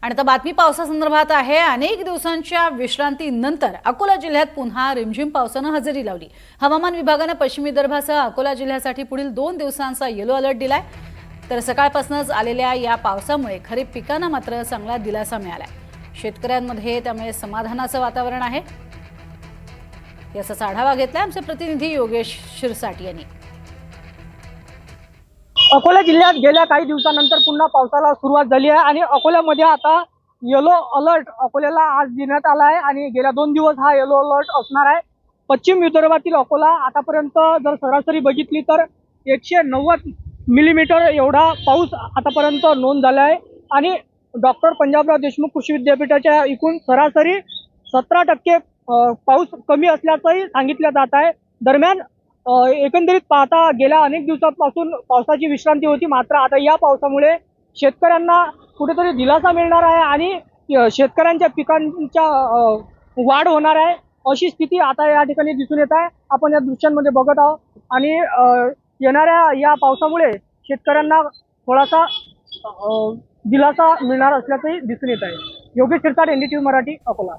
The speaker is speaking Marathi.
आणि आता बातमी पावसासंदर्भात आहे। अनेक दिवसांच्या विश्रांतीनंतर अकोला जिल्ह्यात पुन्हा रिमझिम पावसाने हजेरी लावली। हवामान विभागाने पश्चिम विदर्भासह अकोला जिल्ह्यासाठी पुढील 2 दिवसांचा येलो अलर्ट दिलाय। तर सकाळपासूनच आलेल्या या पावसामुळे खरीप पिकांना मात्र चांगला दिलासा मिळालाय। शेतकऱ्यांमध्ये त्यामुळे समाधानाचं वातावरण आहे। याचा आढावा घेतलाय आमचे प्रतिनिधी योगेश शिरसाट यांनी। अकोला जिल्ह्यात गेल्या काही दिवसानंतर पुन्हा पावसाला सुरुवात झाली आहे आणि अकोल्यामध्ये आता येलो अलर्ट अकोल्याला आज देण्यात आला आहे आणि गेल्या 2 दिवस हा येलो अलर्ट असणार आहे। पश्चिम विदर्भातील अकोला आतापर्यंत जर सरासरी बघितली तर 190 मिलीमीटर एवढा पाऊस आतापर्यंत नोंद झाला आहे आणि डॉक्टर पंजाबराव देशमुख कृषी विद्यापीठाच्या एकूण सरासरी 17% पाऊस कमी असल्याचंही सांगितलं जात आहे। दरम्यान एकंदरीत पाहता गेल्या अनेक दिवसांपासून पावसाची विश्रांती होती, मात्र आता या पावसामुळे शेतकऱ्यांना कुठेतरी दिलासा मिळणार आहे आणि शेतकऱ्यांच्या पिकांच्या वाढ होणार आहे अशी स्थिती आता या ठिकाणी दिसून येत आहे। आपण या दृश्यांमध्ये बघत आहोत आणि येणाऱ्या या पावसामुळे शेतकऱ्यांना थोडासा दिलासा मिळणार असल्याचंही दिसून येत आहे। योगेश शिरसाट, NDTV मराठी, अकोला।